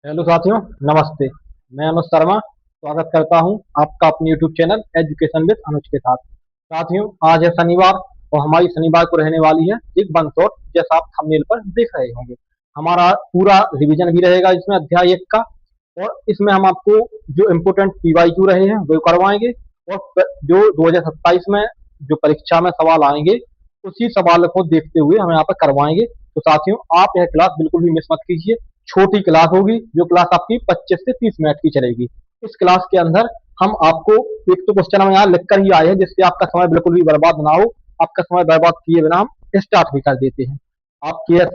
Hello साथियों, नमस्ते। मैं अनुज शर्मा स्वागत करता हूं आपका अपने यूट्यूब चैनल एजुकेशन विद अनुज के साथ। साथियों, आज है शनिवार और हमारी शनिवार को रहने वाली है एक वन शॉट, जैसा आप थंबनेल पर देख रहे होंगे। हमारा पूरा रिवीजन भी रहेगा इसमें अध्याय 1 का, और इसमें हम आपको जो इम्पोर्टेंट पीवाईक्यू रहे हैं वो करवाएंगे, और जो 2027 में जो परीक्षा में सवाल आएंगे उसी सवाल को देखते हुए हम यहाँ पर करवाएंगे। तो साथियों, आप यह क्लास बिल्कुल भी मिस मत कीजिए। छोटी क्लास होगी, जो क्लास आपकी 25 से 30 मिनट की चलेगी। इस क्लास के अंदर हम आपको एक तो क्वेश्चन हम यहाँ लिख कर ही आए हैं, जिससे आपका समय बिल्कुल भी बर्बाद ना हो। आपका समय बर्बाद किए बिना हम स्टार्ट भी कर देते हैं। आपकी यह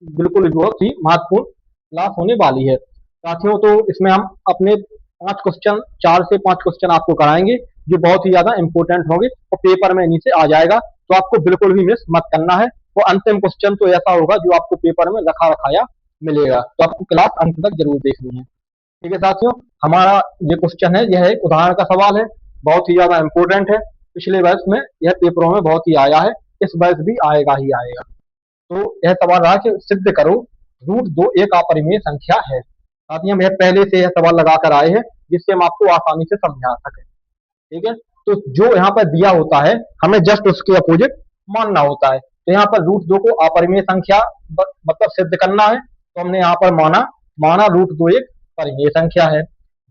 बिल्कुल बहुत ही महत्वपूर्ण क्लास होने वाली है साथियों। तो इसमें हम अपने 5 क्वेश्चन, 4 से 5 क्वेश्चन आपको कराएंगे, जो बहुत ही ज्यादा इंपॉर्टेंट होंगे और पेपर में नीचे आ जाएगा। तो आपको बिल्कुल भी मिस मत करना है। और अंतिम क्वेश्चन तो ऐसा होगा जो आपको पेपर में रखा रखाया मिलेगा, तो आपको क्लास अंत तक जरूर देखनी है। ठीक है साथियों, हमारा ये क्वेश्चन है, यह एक उदाहरण का सवाल है, बहुत ही ज्यादा इंपॉर्टेंट है। पिछले वर्ष में यह पेपरों में बहुत ही आया है, इस वर्ष भी आएगा ही आएगा। तो यह सवाल रहा कि सिद्ध करो रूट दो एक अपरिमेय संख्या है। साथियों, हम यह पहले से यह सवाल लगा कर आए हैं, जिससे हम आपको आसानी से समझा सके। ठीक है, तो जो यहाँ पर दिया होता है हमें जस्ट उसके अपोजिट मानना होता है। तो यहाँ पर रूट दो को अपरिमेय संख्या मतलब सिद्ध करना है, तो हमने यहाँ पर माना माना रूट दो एक परिमेय संख्या है।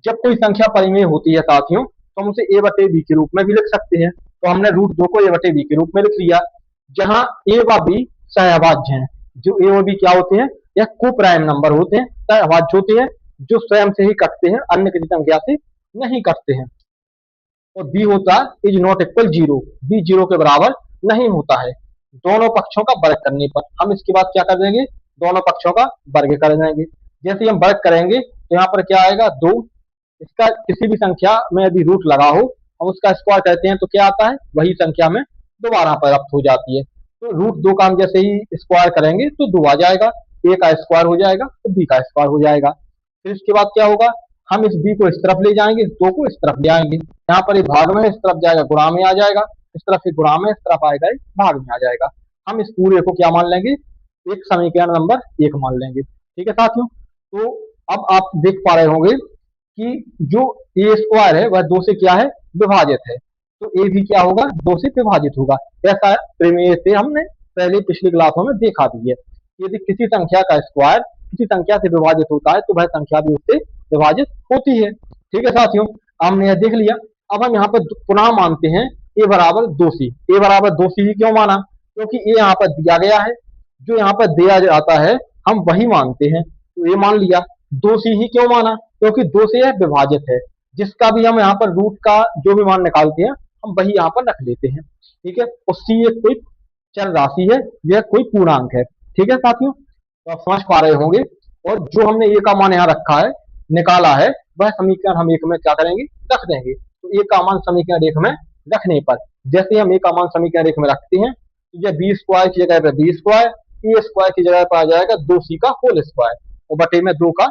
जब कोई संख्या परिमेय होती है साथियों, तो हम उसे ए बटे बी के रूप में भी लिख सकते हैं। तो हमने रूट दो को ए बटे बी के रूप में लिख लिया, जहां ए व बी सहअभाज्य हैं। जो ए और बी क्या होते हैं? यह को प्राइम नंबर होते हैं, सहअभाज्य होते हैं, जो स्वयं से ही कटते हैं, अन्य किसी संख्या से नहीं कटते हैं। और बी होता है is not equal zero, B zero के बराबर नहीं होता है। दोनों पक्षों का वर्ग करने पर हम इसके बाद क्या कर देंगे? दोनों पक्षों का वर्ग कर देंगे। जैसे ही हम वर्ग करेंगे तो यहाँ पर क्या आएगा? दो। इसका किसी भी संख्या में यदि रूट लगा हो, हम उसका स्क्वायर कहते हैं, तो क्या आता है? वही संख्या में दोबारा प्राप्त हो जाती है। तो रूट दो का हम जैसे ही स्क्वायर करेंगे तो दो आ जाएगा, ए का स्क्वायर हो जाएगा तो बी का स्क्वायर हो जाएगा। फिर इसके बाद क्या होगा? हम इस बी को इस तरफ ले जाएंगे, दो को इस तरफ ले आएंगे। यहाँ पर ये भाग में इस तरफ जाएगा, गुणा में आ जाएगा। इस तरफ से गुणा में, इस तरफ आएगा ये भाग में आ जाएगा। हम इस पूरे को क्या मान लेंगे? एक समीकरण नंबर 1 मान लेंगे। ठीक है साथियों, तो अब आप देख पा रहे होंगे कि जो ए स्क्वायर है वह दो से क्या है? विभाजित है। तो ए भी क्या होगा? दो से विभाजित होगा। ऐसा प्रमेय से हमने पहले पिछली क्लासों में देखा भी है। यदि किसी संख्या का स्क्वायर किसी संख्या से विभाजित होता है, तो वह संख्या भी उससे विभाजित होती है। ठीक है साथियों, हमने यह देख लिया। अब हम यहाँ पर पुनः मानते हैं ए बराबर दो सी। ए बराबर दो सी ही क्यों माना? क्योंकि ए यहाँ पर दिया गया है, जो यहाँ पर दिया जाता है हम वही मानते हैं। तो ये मान लिया। दो सी ही क्यों माना? क्योंकि दो से यह विभाजित है। जिसका भी हम यहाँ पर रूट का जो भी मान निकालते हैं, हम वही यहाँ पर रख लेते हैं। ठीक है, और सी एक कोई चल राशि है, यह कोई पूर्णांक है। ठीक है साथियों, तो आप समझ पा रहे होंगे। और जो हमने ए का मान यहाँ रखा है, निकाला है, वह समीकरण हम एक में क्या करेंगे? रख देंगे। तो ए का मान समीकरण एक में रखने पर, जैसे हम ए का मान समीकरण एक में रखते हैं, तो यह बी स्क्वायर की जगह पर बी स्क्वायर, ए स्क्वायर की जगह पर आ जाएगा दो सी का होल स्क्वायर, और बटे में दो का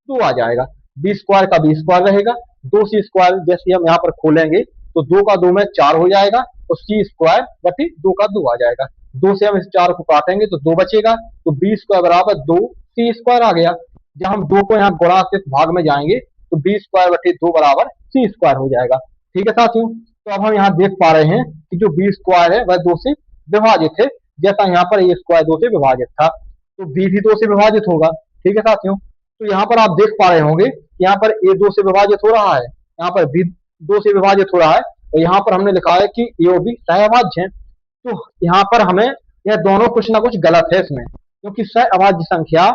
दो आ जाएगा। बी स्क्वायर का बी स्क्वायर रहेगा, दो सी स्क्वायर जैसे हम यहाँ पर खोलेंगे तो दो का दो में चार हो जाएगा, और सी स्क्वायर बटे दो का दो आ जाएगा। दो से हम इस चार को काटेंगे तो दो बचेगा, तो बी स्क्वायर बराबर दो सी स्क्वायर आ गया। जब हम दो को यहाँ गुणा से भाग में जाएंगे तो बी स्क्वायर बटे दो बराबर सी स्क्वायर हो जाएगा। ठीक है साथियों, तो अब हम यहाँ देख पा रहे हैं कि जो बी स्क्वायर है वह दो से विभाजित है, जैसा यहाँ पर ए स्क्वायर दो से विभाजित था, तो बी भी दो से विभाजित होगा। ठीक है साथियों, तो यहाँ पर आप देख पा रहे होंगे कि यहाँ पर ए दो से विभाजित हो रहा है, यहाँ पर बी दो से विभाजित हो रहा है, और यहाँ पर हमने लिखा है कि ए और बी सहअभाज्य हैं। तो यहाँ पर हमें यह दोनों कुछ ना कुछ गलत है इसमें, क्योंकि सहअभाज्य संख्या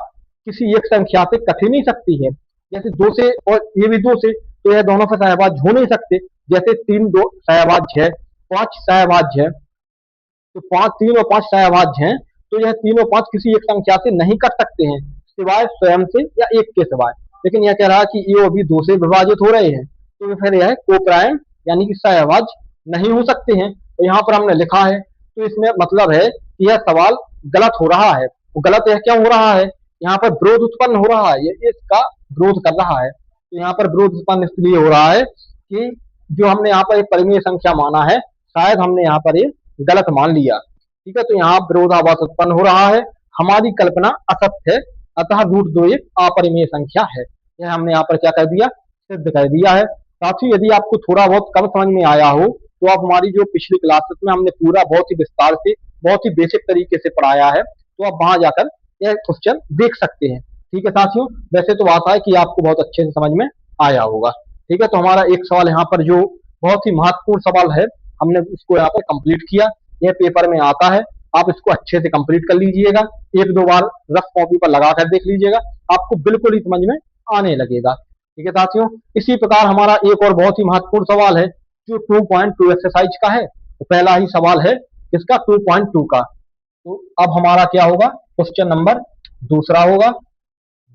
किसी एक संख्या से कट ही नहीं सकती है। जैसे दो से और ये भी दो से, तो यह दोनों का सहअभाज्य हो नहीं सकते। जैसे तीन दो सहअभाज्य है, पांच सहअभाज्य है, तो पांच तीन और पांच सहअभाज्य हैं, तो यह तीनों पांच किसी एक संख्या से नहीं कट सकते हैं, सिवाय स्वयं से या एक के सिवाय। लेकिन यह कह रहा है कि ये अभी दो से विभाजित हो रहे हैं, तो फिर यह कोप्राइम यानी कि सहअभाज्य नहीं हो सकते हैं। तो यहाँ पर हमने लिखा है, तो इसमें मतलब है कि यह सवाल गलत हो रहा है। वो गलत यह क्यों हो रहा है? यहाँ पर विरोध उत्पन्न हो रहा है, ये इसका विरोध कर रहा है। तो यहाँ पर विरोध उत्पन्न इसलिए हो रहा है कि जो हमने यहाँ पर एक परिमेय संख्या माना है, शायद हमने यहाँ पर ये गलत मान लिया। ठीक है, तो यहाँ विरोधाभास उत्पन्न हो रहा है, हमारी कल्पना असत्य है, अतः रूट 2 एक अपरिमेय संख्या है। यह हमने यहाँ पर क्या कर दिया, सिद्ध कर दिया है। साथियों यदि आपको थोड़ा बहुत कम समझ में आया हो तो आप हमारी जो पिछली क्लासेस में हमने पूरा बहुत ही विस्तार से, बहुत ही बेसिक तरीके से पढ़ाया है, तो आप वहां जाकर यह क्वेश्चन देख सकते हैं। ठीक है साथियों, वैसे तो आशा है कि आपको बहुत अच्छे से समझ में आया होगा। ठीक है, तो हमारा एक सवाल यहाँ पर जो बहुत ही महत्वपूर्ण सवाल है, हमने उसको यहाँ पर कंप्लीट किया। यह पेपर में आता है, आप इसको अच्छे से कंप्लीट कर लीजिएगा, एक दो बार रफ कॉपी पर लगा कर देख लीजिएगा, आपको बिल्कुल ही समझ में आने लगेगा। ठीक है साथियों, इसी प्रकार हमारा एक और बहुत ही महत्वपूर्ण सवाल है जो 2.2 एक्सरसाइज का है। तो पहला ही सवाल है इसका 2.2 का। तो अब हमारा क्या होगा, क्वेश्चन नंबर दूसरा होगा,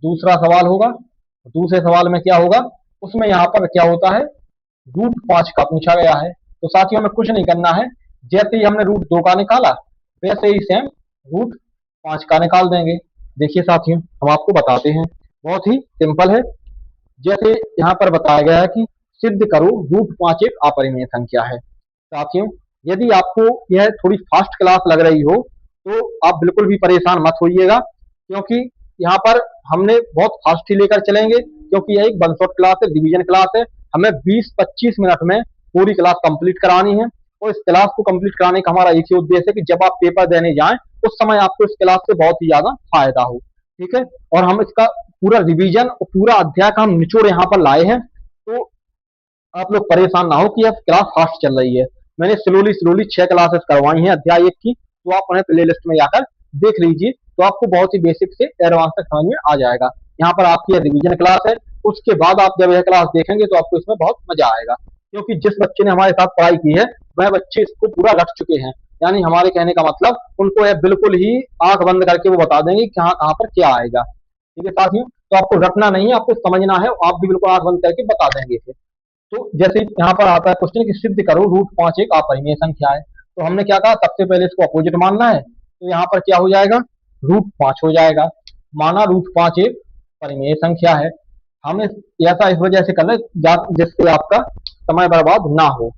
दूसरा सवाल होगा। दूसरे सवाल में क्या होगा, उसमें यहाँ पर क्या होता है, रूट 5 का पूछा गया है। तो साथियों हमें कुछ नहीं करना है, जैसे ही हमने रूट 2 का निकाला वैसे ही सेम रूट 5 का निकाल देंगे। देखिए साथियों हम आपको बताते हैं, बहुत ही सिंपल है। जैसे यहाँ पर बताया गया है कि सिद्ध करो रूट 5 एक अपरिमेय संख्या है। साथियों यदि आपको यह थोड़ी फास्ट क्लास लग रही हो तो आप बिल्कुल भी परेशान मत होइएगा, क्योंकि यहाँ पर हमने बहुत फास्ट ही लेकर चलेंगे, क्योंकि यह एक वन शॉट क्लास है, डिवीजन क्लास है। हमें 20-25 मिनट में पूरी क्लास कंप्लीट करानी है, और इस क्लास को कंप्लीट कराने का हमारा एक ही उद्देश्य है कि जब आप पेपर देने जाएं उस समय आपको इस क्लास से बहुत ही ज्यादा फायदा हो। ठीक है, और हम इसका पूरा रिवीजन और पूरा अध्याय का हम निचोड़ यहाँ पर लाए हैं, तो आप लोग परेशान ना हो कि अब क्लास फास्ट चल रही है। मैंने स्लोली स्लोली 6 क्लासेस करवाई हैं अध्याय 1 की, तो आप उन्हें प्ले लिस्ट में जाकर देख लीजिए, तो आपको बहुत ही बेसिक से एडवांस तक समझ में आ जाएगा। यहाँ पर आपकी यह रिवीजन क्लास है, उसके बाद आप जब यह क्लास देखेंगे तो आपको इसमें बहुत मजा आएगा, क्योंकि जिस बच्चे ने हमारे साथ पढ़ाई की है वह बच्चे इसको पूरा रख चुके हैं। यानी हमारे कहने का मतलब उनको यह बिल्कुल ही आंख बंद करके वो बता देंगे कहाँ कहाँ पर क्या आएगा। ठीक है साथियों, तो आपको रटना नहीं है, आपको समझना है, आप भी बिल्कुल आंख बंद करके बता देंगे इसे। तो जैसे यहाँ पर आता है क्वेश्चन कि सिद्ध करो रूट 5 एक अपरिमेय संख्या है, तो हमने क्या कहा, सबसे पहले इसको अपोजिट मानना है। तो यहाँ पर क्या हो जाएगा, रूट 5 हो जाएगा। माना रूट 5 एक परिमेय संख्या है। हम ऐसा इस वजह से कर रहे जिससे आपका समय बर्बाद ना हो।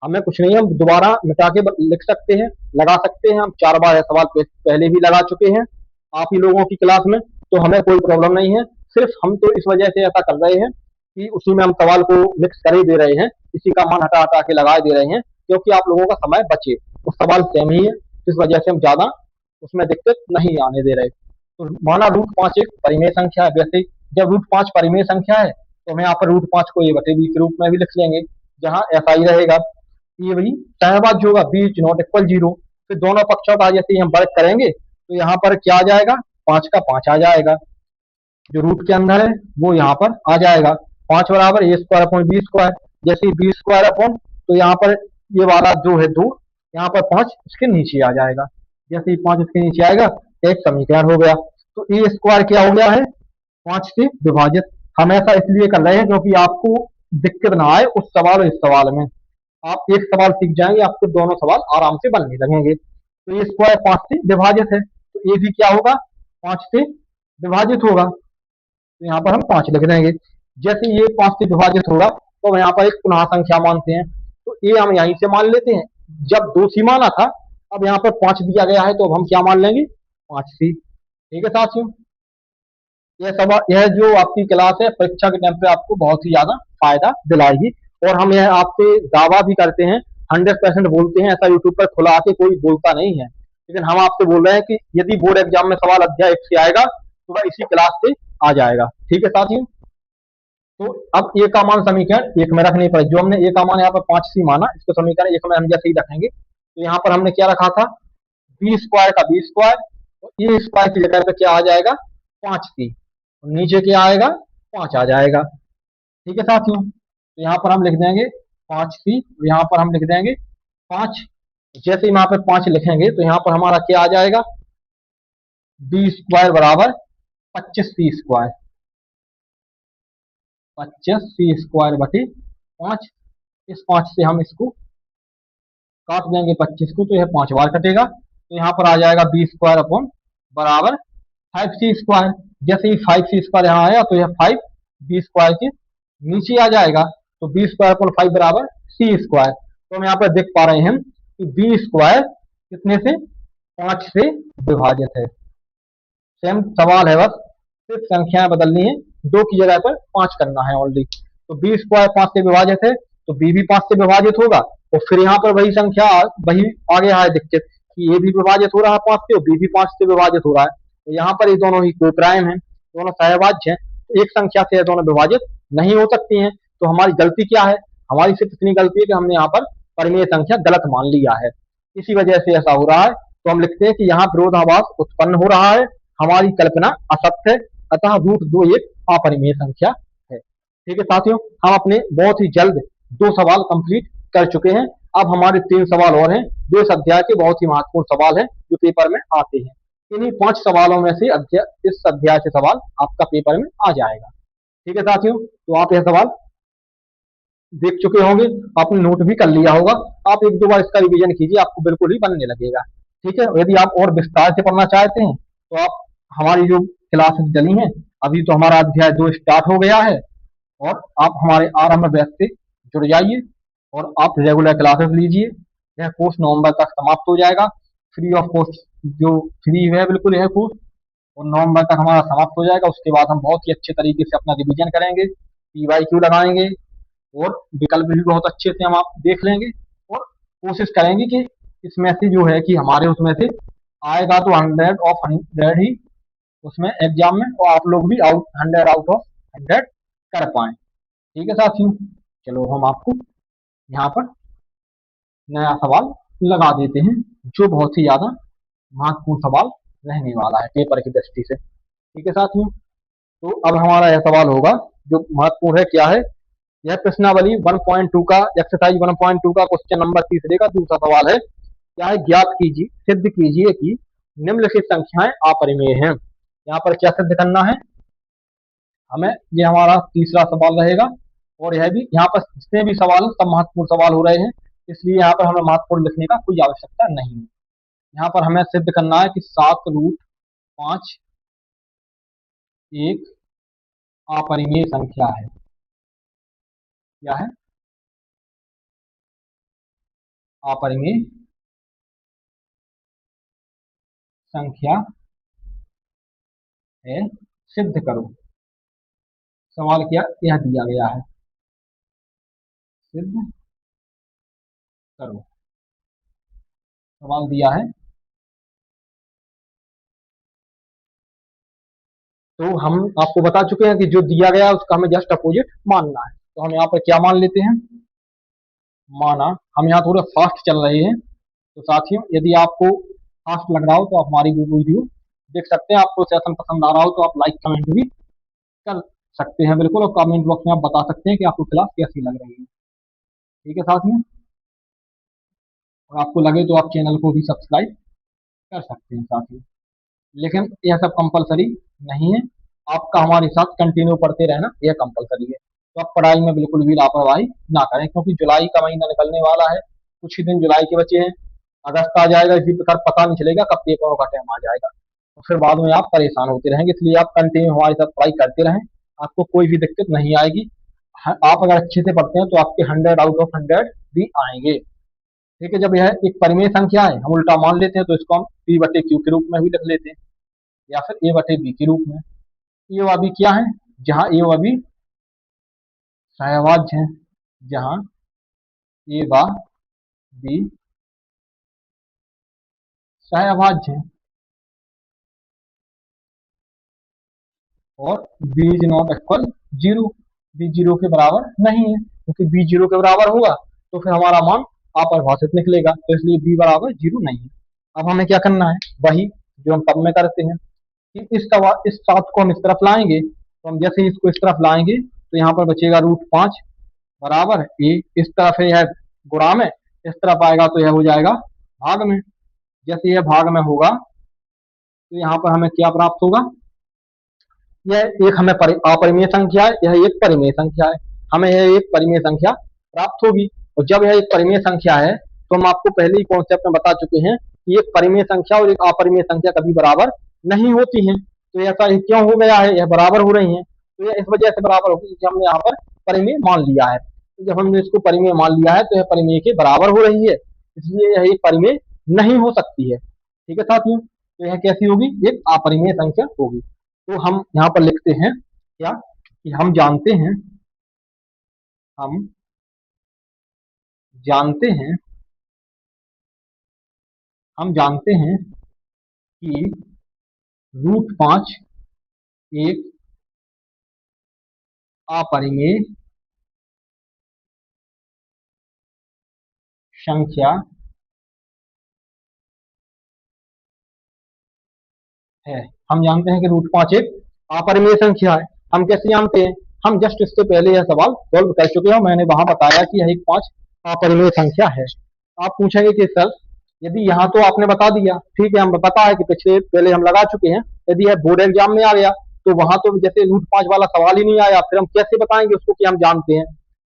हमें कुछ नहीं, हम दोबारा मिटा के लिख सकते हैं, लगा सकते हैं। हम 4 बार यह सवाल पहले भी लगा चुके हैं आप ही लोगों की क्लास में, तो हमें कोई प्रॉब्लम नहीं है। सिर्फ हम तो इस वजह से ऐसा कर रहे हैं कि उसी में हम सवाल को मिक्स कर ही दे रहे हैं, इसी का मान हटा हटा के लगा दे रहे हैं, क्योंकि आप लोगों का समय बचे। वो सवाल सेम ही है, इस वजह से हम ज्यादा उसमें दिक्कत नहीं आने दे रहे। तो माना रूट 5 एक परिमेय संख्या है। वैसे जब रूट 5 परिमेय संख्या है तो हम यहाँ पर रूट 5 को a/b के रूप में भी लिख लेंगे, जहाँ ऐसा ही रहेगा। ये वही सहवाज होगा, b इज नॉट इक्वल 0। फिर दोनों पक्षों का जैसे ही हम वर्ग करेंगे तो यहाँ पर क्या आ जाएगा, 5 का 5 आ जाएगा, जो रूट के अंदर है वो यहाँ पर आ जाएगा। 5 बराबर a² अपॉन b²। जैसे b² अपॉन, तो यहाँ पर ये वाला जो है 2, यहाँ पर 5 इसके नीचे आ जाएगा। जैसे ही 5 इसके नीचे आएगा एक समीकरण हो गया। तो a² क्या हो गया है, 5 से विभाजित। हम ऐसा इसलिए कर रहे हैं क्योंकि आपको दिक्कत ना आए उस सवाल और इस सवाल में। आप एक सवाल सीख जाएंगे, आपको दोनों सवाल आराम से बनने लगेंगे। तो ये स्क्वायर 5 से विभाजित है, तो ये भी क्या होगा, 5 से विभाजित होगा। तो यहाँ पर हम 5 लिख देंगे। जैसे ये 5 से विभाजित होगा तो हम यहाँ पर एक पुनः संख्या मानते हैं, तो ये हम यहीं से मान लेते हैं। जब 2 सी माना था, अब यहाँ पर 5 दिया गया है, तो अब हम क्या मान लेंगे, 5 सी। ठीक है साथियों, यह जो आपकी क्लास है परीक्षा के टाइम पे आपको बहुत ही ज्यादा फायदा दिलाएगी। और हम यह आपसे दावा भी करते हैं, 100% बोलते हैं, ऐसा यूट्यूब पर खुला आके कोई बोलता नहीं है, लेकिन हम आपसे बोल रहे हैं कि यदि बोर्ड एग्जाम में सवाल अध्याय 1 से आएगा तो वह इसी क्लास से आ जाएगा। ठीक है साथियों, तो अब ए का मान समीकरण 1 में रखने पर, जो हमने ए का मान यहाँ पर 5 सी माना, इसको समीकरण 1 में हम जैसे ही रखेंगे तो यहाँ पर हमने क्या रखा था, b² का b², और ए स्क्वायर की जगह पे क्या आ जाएगा, 5 सी, नीचे क्या आएगा, 5 आ जाएगा। ठीक है साथियों, तो यहाँ पर हम लिख देंगे 5 सी, यहाँ पर हम लिख देंगे 5। जैसे ही यहाँ पे 5 लिखेंगे तो यहाँ पर हमारा क्या आ जाएगा, b² बराबर 25 सी²। 25 सी² बटे 5। इस 5 से हम इसको काट देंगे 25 को, तो यह 5 बार कटेगा। तो यहाँ पर आ जाएगा b² अपॉन बराबर 5 सी²। जैसे ही 5 सी² यहाँ आया तो यह 5 b² के नीचे आ जाएगा, तो b² अपॉन 5 बराबर सी²। तो हम यहाँ पर देख पा रहे हैं कि b² कितने से, 5 से विभाजित है। सेम सवाल है, बस सिर्फ संख्याएं बदलनी है, 2 की जगह पर 5 करना है ओनली। तो बी स्क्वायर 5 से विभाजित है, तो बी भी 5 से विभाजित होगा। और फिर यहाँ पर वही संख्या, वही आ गया है दिक्कत कि ए भी विभाजित हो रहा है 5 से और बी भी 5 से विभाजित हो रहा है। तो यहाँ पर ये दोनों ही को प्राइम है, दोनों सहभाज्य हैं, तो एक संख्या से ये दोनों विभाजित नहीं हो सकती हैं। तो हमारी गलती क्या है? हमारी सिर्फ इतनी गलती है कि हमने यहाँ पर परिमेय संख्या गलत मान लिया है, इसी वजह से ऐसा हो रहा है। तो हम लिखते हैं कि यहाँ विरोधाभास उत्पन्न हो रहा है, हमारी कल्पना असत्य है, अतः √2 एक अपरिमेय संख्या है। ठीक है साथियों, हम अपने बहुत ही जल्द 2 सवाल कंप्लीट कर चुके हैं। अब हमारे 3 सवाल और हैं जो इस अध्याय के बहुत ही महत्वपूर्ण सवाल हैं जो पेपर में आते हैं। इन्हीं 5 सवालों में से इस अध्याय से सवाल आपका पेपर में आ जाएगा। ठीक है साथियों, तो आप यह सवाल देख चुके होंगे, आपने नोट भी कर लिया होगा। आप एक दो बार इसका रिवीजन कीजिए, आपको बिल्कुल ही बनने लगेगा। ठीक है, यदि आप और विस्तार से पढ़ना चाहते हैं तो आप हमारी जो क्लासेस चली हैं, अभी तो हमारा अध्याय 2 स्टार्ट हो गया है, और आप हमारे आरंभ बैच से जुड़ जाइए और आप रेगुलर क्लासेस लीजिए। यह कोर्स नवंबर तक समाप्त हो जाएगा, फ्री ऑफ कॉस्ट, जो फ्री है बिल्कुल यह कोर्स, और नवंबर तक हमारा समाप्त हो जाएगा। उसके बाद हम बहुत ही अच्छे तरीके से अपना रिवीजन करेंगे, PYQ लगाएंगे, और विकल्प भी बहुत अच्छे से हम आप देख लेंगे, और कोशिश करेंगे कि इसमें से जो है कि हमारे उसमें से आएगा तो 100 ऑफ 100 ही उसमें एग्जाम में, और आप लोग भी 100 आउट ऑफ 100 कर पाए। ठीक है साथियों, चलो हम आपको यहाँ पर नया सवाल लगा देते हैं जो बहुत ही ज्यादा महत्वपूर्ण सवाल रहने वाला है पेपर की दृष्टि से। ठीक है साथियों, तो अब हमारा यह सवाल होगा जो महत्वपूर्ण है, क्या है? यह प्रश्नावली 1.2 का एक्सरसाइज 1.2 का क्वेश्चन नंबर तीसरे का दूसरा सवाल है। क्या है? ज्ञात कीजिए, सिद्ध कीजिए कि निम्नलिखित संख्याएं अपरिमेय हैं। यहाँ पर क्या सिद्ध करना है हमें? ये हमारा तीसरा सवाल रहेगा, और यह भी यहाँ पर जितने भी सवाल सब महत्वपूर्ण सवाल हो रहे हैं, इसलिए यहाँ पर हमें महत्वपूर्ण लिखने का कोई आवश्यकता नहीं है। यहाँ पर हमें सिद्ध करना है कि 7√5 एक अपरिमेय संख्या है। क्या है? अपरिमेय संख्या है, सिद्ध करो। सवाल क्या यह दिया गया है, सिद्ध करो, सवाल दिया है। तो हम आपको बता चुके हैं कि जो दिया गया है उसका हमें जस्ट अपोजिट मानना है। तो हम यहाँ पर क्या मान लेते हैं? माना। हम यहाँ थोड़ा फास्ट चल रहे हैं, तो साथियों यदि आपको फास्ट लग रहा हो तो आप हमारी वीडियो देख सकते हैं। आपको सेशन पसंद आ रहा हो तो आप लाइक कमेंट भी कर सकते हैं बिल्कुल, और कमेंट बॉक्स में आप बता सकते हैं कि आपको क्लास कैसी लग रही है। ठीक है साथियों, और आपको लगे तो आप चैनल को भी सब्सक्राइब कर सकते हैं साथियों, लेकिन यह सब कंपलसरी नहीं है। आपका हमारे साथ कंटिन्यू पढ़ते रहना यह कंपलसरी है। तो आप पढ़ाई में बिल्कुल भी लापरवाही ना करें, क्योंकि जुलाई का महीना निकलने वाला है, कुछ ही दिन जुलाई के बचे हैं, अगस्त आ जाएगा, इसी प्रकार पता नहीं चलेगा कब पेपरों का टाइम आ जाएगा, और फिर बाद में आप परेशान होते रहेंगे। इसलिए आप कंटिन्यू हमारे साथ पढ़ाई करते रहें, आपको कोई भी दिक्कत नहीं आएगी। आप अगर अच्छे से पढ़ते हैं तो आपके 100 आउट ऑफ 100 भी आएंगे। ठीक है, जब यह एक परिमेय संख्या है हम उल्टा मान लेते हैं तो इसको हम P/Q के रूप में भी लिख लेते हैं, या फिर A/B के रूप में। ए व बी क्या है? जहां ए व बी सहभाज्य है, जहां ए व बी सहभाज्य है, और B is not equal 0, B 0 के बराबर नहीं है, क्योंकि बी 0 के बराबर होगा तो फिर हमारा मान अपरिभाषित निकलेगा, तो इसलिए बी बराबर 0 नहीं है। अब हमें क्या करना है? वही जो हम तब में करते हैं कि इस 7 को हम इस तरफ लाएंगे, तो हम जैसे ही इसको इस तरफ लाएंगे तो यहाँ पर बचेगा √5 बराबर ए, इस तरफ है यह गुणा में, इस तरफ आएगा तो यह हो जाएगा भाग में। जैसे यह भाग में होगा तो यहाँ पर हमें क्या प्राप्त होगा? यह एक हमें अपरिमेय संख्या है, यह एक परिमेय संख्या है, हमें यह एक परिमेय संख्या प्राप्त होगी। और जब यह एक परिमेय संख्या है तो हम आपको पहले ही कॉन्सेप्ट में बता चुके हैं कि एक परिमेय संख्या और एक अपरिमेय संख्या कभी बराबर नहीं होती है। तो ऐसा क्यों हो गया है? यह बराबर हो रही है, तो यह इस वजह से बराबर होगी क्योंकि हमने यहाँ पर परिमेय मान लिया है। तो जब हमने इसको परिमेय मान लिया है तो यह परिमेय के बराबर हो रही है, इसलिए यह एक परिमेय नहीं हो सकती है। ठीक है साथियों, तो यह कैसी होगी? एक अपरिमेय संख्या होगी। तो हम यहाँ पर लिखते हैं क्या कि हम जानते हैं हम जानते हैं कि √5 एक अपरिमेय संख्या है। हम जानते हैं कि √5 एक अपरिमेय संख्या है। हम कैसे जानते हैं? हम जस्ट इससे पहले यह सवाल सॉल्व कर चुके हैं। मैंने वहां बताया कि यह एक 5 अपरिमेय संख्या है। आप पूछेंगे कि सर यदि यहाँ तो आपने बता दिया, ठीक है, हम पता है कि पिछले पहले हम लगा चुके हैं। यदि यह बोर्ड एग्जाम में आ गया तो वहां तो जैसे √5 वाला सवाल ही नहीं आया, फिर हम कैसे बताएंगे उसको कि हम जानते हैं?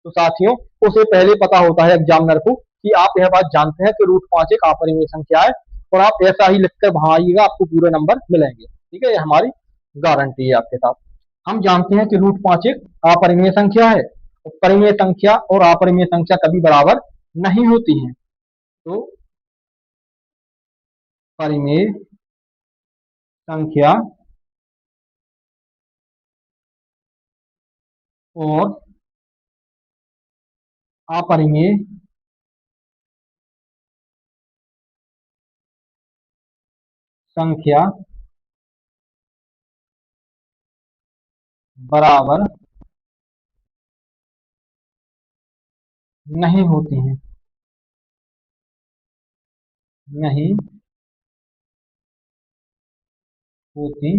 तो साथियों, उसे पहले पता होता है एग्जामिनर को कि आप यह बात जानते हैं कि √5 एक अपरिमेय संख्या है, और आप ऐसा ही लिखकर वहां आइएगा, आपको पूरे नंबर मिलेंगे। ठीक है, ये हमारी गारंटी है आपके साथ। हम जानते हैं कि √5 एक अपरिमेय संख्या है। तो परिमेय संख्या और अपरिमेय संख्या कभी बराबर नहीं होती हैं। तो परिमेय संख्या और अपरिमेय संख्या बराबर नहीं होती हैं। नहीं होती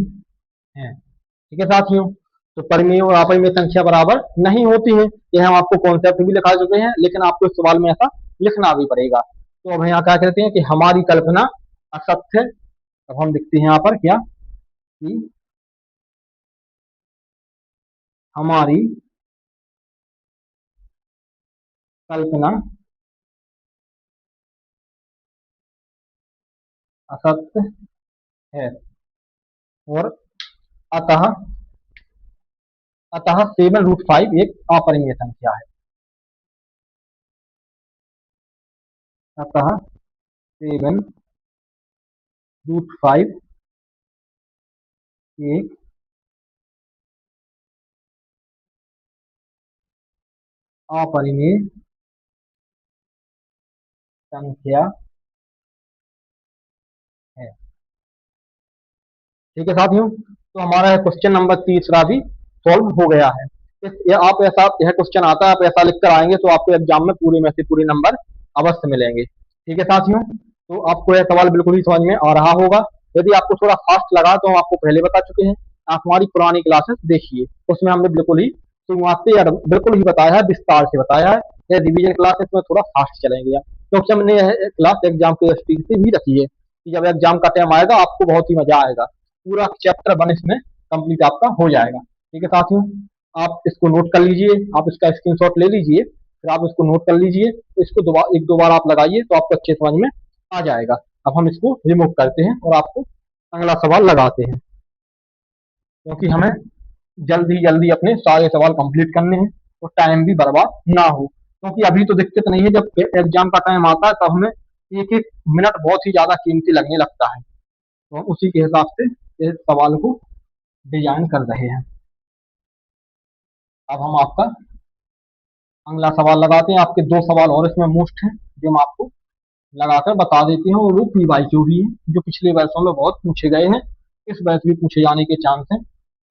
हैं। ठीक है साथियों, तो परिमेय और अपरिमेय संख्या बराबर नहीं होती है। ये हम आपको कॉन्सेप्ट भी लिखा चुके हैं, लेकिन आपको इस सवाल में ऐसा लिखना भी पड़ेगा। तो अब यहाँ क्या कहते हैं कि हमारी कल्पना असत्य है। अब हम लिखते हैं यहाँ पर क्या कि हमारी कल्पना असत्य है, और अतः अतः 7√5 एक अपरिमेय संख्या है। अतः 7√5 एक अपरिमेय संख्या है। ठीक है साथियों, तो हमारा क्वेश्चन नंबर तीसरा भी सॉल्व हो गया है। आप ऐसा यह क्वेश्चन आता है, आप ऐसा लिख कर आएंगे तो आपको एग्जाम में पूरे में से पूरे नंबर अवश्य मिलेंगे। ठीक है साथियों, तो आपको यह सवाल बिल्कुल ही समझ में आ रहा होगा। यदि आपको थोड़ा फास्ट लगा तो हम आपको पहले बता चुके हैं। आप हमारी पुरानी क्लासेस देखिए, उसमें हमने बिल्कुल ही शुरुआत से बिल्कुल ही बताया है, विस्तार से बताया है। यह रिवीजन क्लास इसमें थोड़ा फास्ट चलेंगे, क्योंकि हमने यह क्लास एग्जाम के दृष्टि से भी रखी है कि जब एग्जाम का टाइम आएगा आपको बहुत ही मजा आएगा। पूरा चैप्टर 1 इसमें कंप्लीट आपका हो जाएगा। ठीक है साथियों, आप इसको नोट कर लीजिए, आप इसका स्क्रीनशॉट ले लीजिए, फिर आप इसको नोट कर लीजिए। तो इसको दोबारा एक दो बार आप लगाइए तो आपको अच्छे समझ में आ जाएगा। अब हम इसको रिमूव करते हैं और आपको अगला सवाल लगाते हैं, क्योंकि हमें जल्दी जल्दी अपने सारे सवाल कंप्लीट करने हैं और टाइम भी बर्बाद ना हो। क्योंकि अभी तो दिक्कत नहीं है, जब एग्जाम का टाइम आता है तब हमें एक एक मिनट बहुत ही ज्यादा कीमती लगने लगता है। तो हम उसी के हिसाब से इस सवाल को डिजाइन कर रहे हैं। अब हम आपका अगला सवाल लगाते हैं। आपके दो सवाल और इसमें मोस्ट हैं जो हम आपको लगाकर बता देते हैं, और वो PYQ भी है, जो पिछले वर्षों में बहुत पूछे गए हैं, इस वर्ष भी पूछे जाने के चांस हैं।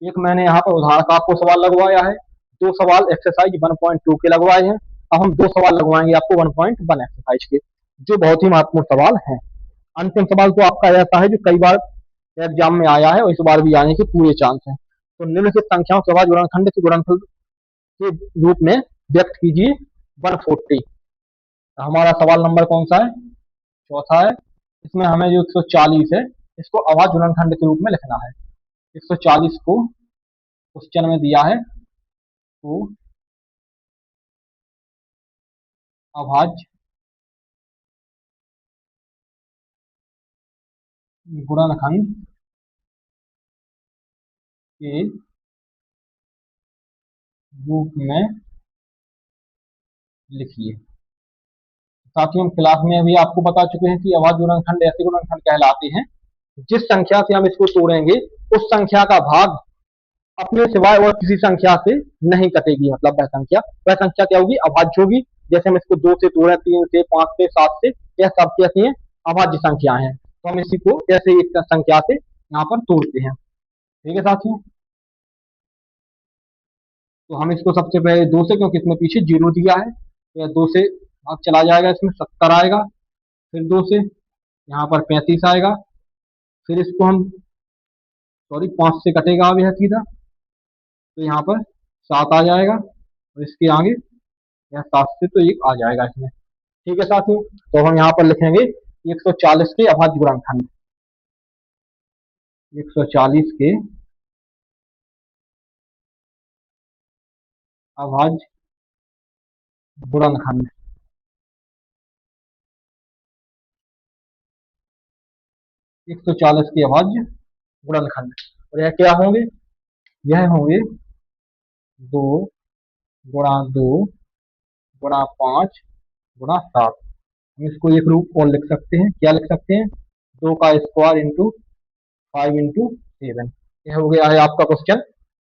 एक मैंने यहाँ पर उदाहरण का आपको सवाल लगवाया है, दो सवाल एक्सरसाइज 1.2 के लगवाए हैं। अब हम दो सवाल लगवाएंगे आपको 1.1 एक्सरसाइज के, जो बहुत ही महत्वपूर्ण सवाल हैं। अंतिम सवाल तो आपका ऐसा है जो कई बार एग्जाम में आया है और इस बार भी आने के पूरे चांस हैं। तो निम्नलिखित संख्याओं के बाद गुणनखंड के गुणनफल के रूप में व्यक्त कीजिए 140। हमारा सवाल नंबर कौन सा है? चौथा है। इसमें हमें जो 140 है इसको अभाज्य गुणनखंड के रूप में लिखना है। 140 को क्वेश्चन में दिया है तो अभाज्य गुणनखंड के रूप में लिखिए। साथियों, हम क्लास में अभी आपको बता चुके हैं कि अभाज्य गुणनखंड ऐसे गुणनखंड कहलाते हैं जिस संख्या से हम इसको तोड़ेंगे उस संख्या का भाग अपने सिवाय और किसी संख्या से नहीं कटेगी। मतलब वह संख्या क्या होगी? अभाज्य होगी। जैसे हम इसको 2 से तोड़े, 3 से, 5 से, 7 से, यह सब कैसी हैं? अभाज्य संख्या है। तो हम इसी को ऐसे एक संख्या से यहाँ पर तोड़ते हैं। ठीक है साथियों, तो हम इसको सबसे पहले 2 से, क्योंकि इसमें पीछे 0 दिया है, तो यह 2 से भाग चला जाएगा, इसमें 70 आएगा। फिर 2 से यहाँ पर 35 आएगा। फिर इसको हम, सॉरी, 5 से कटेगा अब यह सीधा, तो यहाँ पर 7 आ जाएगा। और इसके आगे यह 7 से तो 1 आ जाएगा इसमें। ठीक है साथियों, तो हम यहाँ पर लिखेंगे 140 के अभाज्य गुणनखंड। 140 के अभाज्य गुणनखंड। 140 के अभाज्य गुणनखंड, और यह क्या होंगे? यह होंगे 2 गुणा 2 गुणा 5 गुणा 7। हम इसको एक रूप और लिख सकते हैं। क्या लिख सकते हैं? 2 का स्क्वायर इंटू 5 इंटू 7। यह हो गया है आपका क्वेश्चन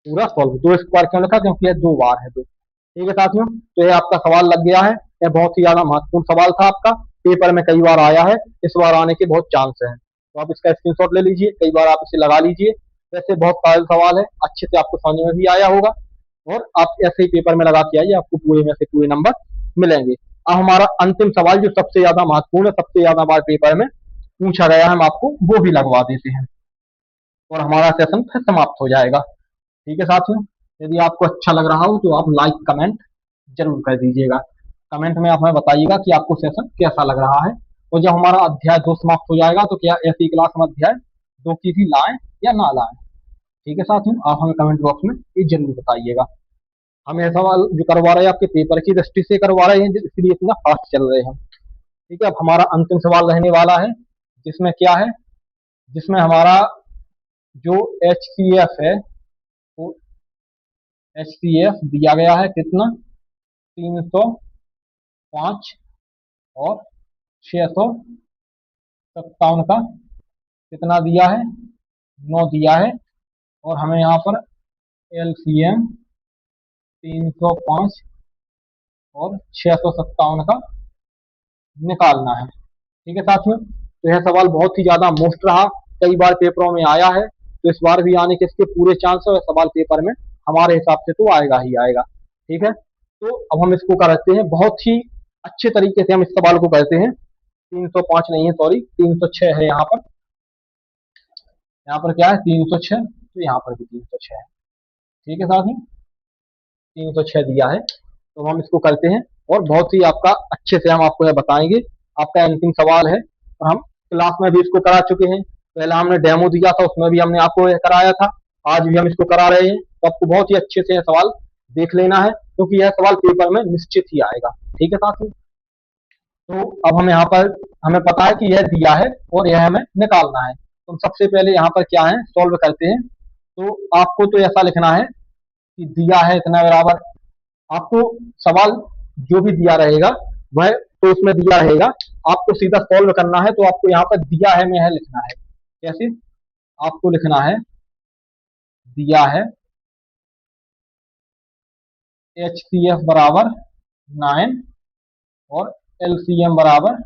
पूरा सॉल्व। 2 स्क्वायर क्यों लिखा? क्योंकि यह 2 बार है 2। ठीक है साथियों, तो यह आपका सवाल लग गया है। यह बहुत ही ज्यादा महत्वपूर्ण सवाल था आपका, पेपर में कई बार आया है, इस बार आने के बहुत चांस है। तो आप इसका स्क्रीनशॉट ले लीजिए, कई बार आप इसे लगा लीजिए। वैसे बहुत सारे सवाल है, अच्छे से आपको समझ में भी आया होगा, और आप ऐसे ही पेपर में लगा के आइए, आपको पूरे में से पूरे नंबर मिलेंगे। अब हमारा अंतिम सवाल जो सबसे ज्यादा महत्वपूर्ण है, सबसे ज्यादा बार पेपर में पूछा गया है, हम आपको वो भी लगवा देते हैं, और हमारा सेशन फिर समाप्त हो जाएगा। ठीक है साथियों, यदि आपको अच्छा लग रहा हो तो आप लाइक कमेंट जरूर कर दीजिएगा। कमेंट में आप हमें बताइएगा कि आपको सेशन कैसा लग रहा है, और जब हमारा अध्याय 2 समाप्त हो जाएगा तो क्या ऐसी क्लास हम अध्याय 2 की भी लाएं या ना लाएं। ठीक है साथियों, आप हमें कमेंट बॉक्स में ये जरूर बताइएगा। हम ये सवाल जो करवा रहे हैं आपके पेपर की दृष्टि से करवा रहे हैं, इसलिए इतना फास्ट चल रहे हैं। ठीक है, अब हमारा अंतिम सवाल रहने वाला है, जिसमें क्या है? जिसमें हमारा जो HCF है, वो HCF दिया गया है कितना? 305 और 657 का कितना दिया है? 9 दिया है। और हमें यहाँ पर LCM 305 और 657 का निकालना है। ठीक है साथियों, तो यह सवाल बहुत ही ज्यादा मोस्ट रहा, कई बार पेपरों में आया है, तो इस बार भी आने के इसके पूरे चांस है, और सवाल पेपर में हमारे हिसाब से तो आएगा ही आएगा। ठीक है, तो अब हम इसको करते हैं बहुत ही अच्छे तरीके से, हम इस सवाल को करते हैं। 305 नहीं है, सॉरी, 306 है यहाँ पर। यहाँ पर क्या है? 306, तो यहाँ पर भी 306 है। ठीक है साथियों, 306 दिया है, तो हम इसको करते हैं, और बहुत ही आपका अच्छे से हम आपको यह बताएंगे। आपका अंतिम सवाल है, और हम क्लास में भी इसको करा चुके हैं। पहले हमने डेमो दिया था, उसमें भी हमने आपको यह कराया था। आज भी हम इसको करा रहे हैं, तो आपको बहुत ही अच्छे से यह सवाल देख लेना है, क्योंकि यह सवाल पेपर में निश्चित ही आएगा। ठीक है साथियों, तो अब हम यहाँ पर, हमें पता है कि यह दिया है और यह हमें निकालना है, तो हम सबसे पहले यहाँ पर क्या है, सॉल्व करते हैं। तो आपको तो ऐसा लिखना है कि दिया है इतना बराबर, आपको सवाल जो भी दिया रहेगा वह तो उसमें दिया रहेगा, आपको सीधा सॉल्व करना है। तो आपको यहाँ पर दिया है में है लिखना है। कैसे? आपको लिखना है दिया है HCF बराबर 9 और LCM बराबर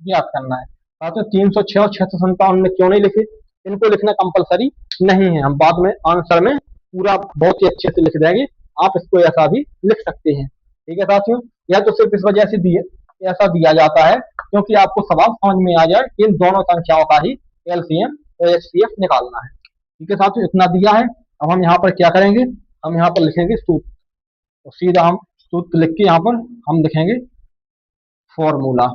ज्ञात करना है। तो 306 और 657 में क्यों नहीं लिखे? इनको लिखना कंपलसरी नहीं है, हम बाद में आंसर में पूरा बहुत ही अच्छे से लिख देंगे, आप इसको ऐसा भी लिख सकते हैं। ठीक है साथियों, यह तो सिर्फ इस वजह से ऐसा दिया जाता है क्योंकि आपको सवाल समझ में आ जाए कि इन दोनों संख्याओं का ही LCM और HCF निकालना है। ठीक है साथियों, इतना दिया है। अब हम यहाँ पर क्या करेंगे? हम यहाँ पर लिखेंगे सूत्र, तो सीधा हम सूत्र लिख के यहाँ पर हम लिखेंगे फॉर्मूला।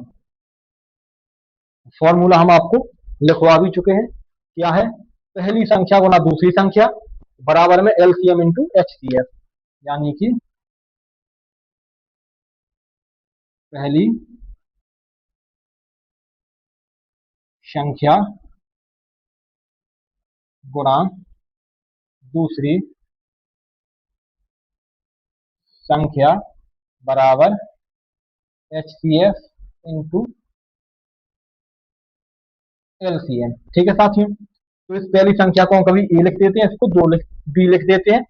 फॉर्मूला हम आपको लिखवा भी चुके हैं। क्या है? पहली संख्या गुना दूसरी संख्या बराबर में LCM इंटू HCF, यानी कि पहली संख्या गुणा दूसरी संख्या बराबर HCF इंटू LCM। ठीक है साथियों, तो इस पहली संख्या को हम कभी ए लिख देते हैं, इसको बी लिख देते हैं।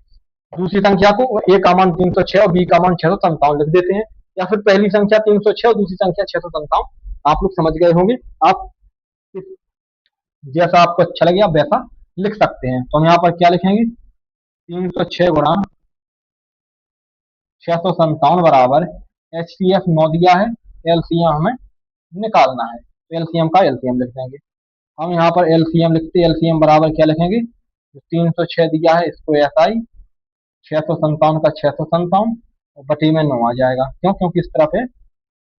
दूसरी संख्या को ए का मान 306 और बी का मान 657 लिख देते हैं। या फिर पहली संख्या 306 और दूसरी संख्या 657, आप लोग समझ गए होंगे। आप जैसा आपको अच्छा लगे आप वैसा लिख सकते हैं। तो हम यहाँ पर क्या लिखेंगे, 306 गुणा 657 बराबर HCF 9 दिया है, एलसीएम हमें निकालना है, तो एलसीएम का एलसीएम लिख देंगे। हम यहाँ पर एलसीएम लिखते हैं, एलसीएम बराबर क्या लिखेंगे, 306 दिया है इसको SI 657 का 657 और बटी में 9 आ जाएगा। क्यों, क्योंकि इस तरफ है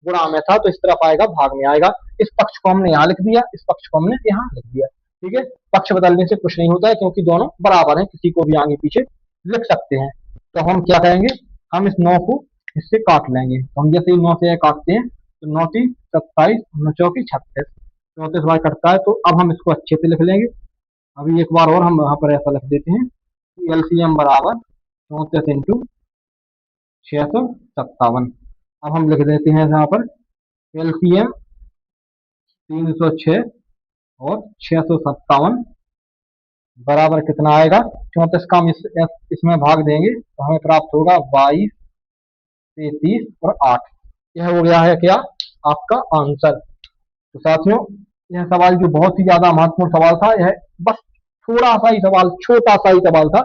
गुणा में था तो इस तरफ आएगा भाग में आएगा। इस पक्ष को हमने यहाँ लिख दिया, इस पक्ष को हमने यहाँ लिख दिया। ठीक है, पक्ष बदलने से कुछ नहीं होता है क्योंकि दोनों बराबर हैं, किसी को भी आगे पीछे लिख सकते हैं। तो हम क्या करेंगे, हम इस 9 को इससे काट लेंगे। तो हम जैसे ही 9 से काटते हैं तो 9 की 27, 9 चौकी 36, 34 बार कटता है। तो अब हम इसको अच्छे से लिख लेंगे। अभी एक बार और हम यहाँ पर ऐसा लिख देते हैं कि एलसीएम बराबर 34 इंटू 657। अब हम लिख देते हैं यहाँ पर एलसीएम 306 और 657 बराबर कितना आएगा, 34 का हम इसमें भाग देंगे तो हमें प्राप्त होगा 22, 33 और 8। यह हो गया है क्या, आपका आंसर। तो साथियों, यह सवाल जो बहुत ही ज्यादा महत्वपूर्ण सवाल था, यह बस थोड़ा सा ही सवाल, छोटा सा ही सवाल था,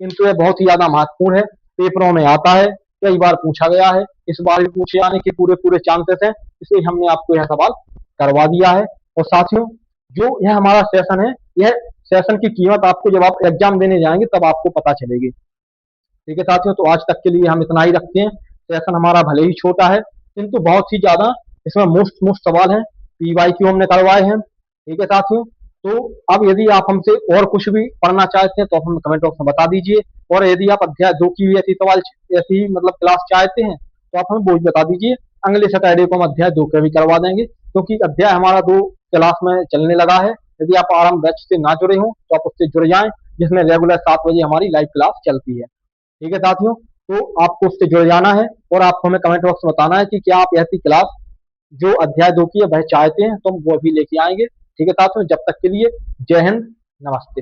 किंतु यह बहुत ही ज्यादा महत्वपूर्ण है। पेपरों में आता है, कई बार पूछा गया है, इस बार भी पूछे जाने के पूरे पूरे चांसेस हैं, इसलिए हमने आपको यह सवाल करवा दिया है। और साथियों, जो यह हमारा सेशन है, यह सेशन की कीमत आपको जब आप एग्जाम देने जाएंगे तब आपको पता चलेगी। ठीक है साथियों, तो आज तक के लिए हम इतना ही रखते हैं। सेशन हमारा भले ही छोटा है किंतु बहुत ही ज्यादा इसमें मुफ्त मुफ्त सवाल है, PYQ हमने करवाए हैं। ठीक है साथियों, तो अब यदि आप हमसे और कुछ भी पढ़ना चाहते हैं तो आप हमें कमेंट बॉक्स में बता दीजिए। और यदि आप अध्याय 2 की भी ऐसी सवाल, ऐसी मतलब क्लास चाहते हैं तो आप हमें वो भी बता दीजिए। अगले सैटरडे को हम अध्याय 2 के भी करवा देंगे, क्योंकि अध्याय हमारा 2 क्लास में चलने लगा है। यदि आप आरंभ बैच से ना जुड़े हों तो आप उससे जुड़ जाएं, जिसमें रेगुलर 7 बजे हमारी लाइव क्लास चलती है। ठीक है साथियों, तो आपको उससे जुड़ जाना है और आपको हमें कमेंट बॉक्स में बताना है कि क्या आप ऐसी क्लास जो अध्याय 2 की है वह चाहते हैं, तो हम वो भी लेके आएंगे। ठीक है साथियों, जब तक के लिए जय हिंद, नमस्ते।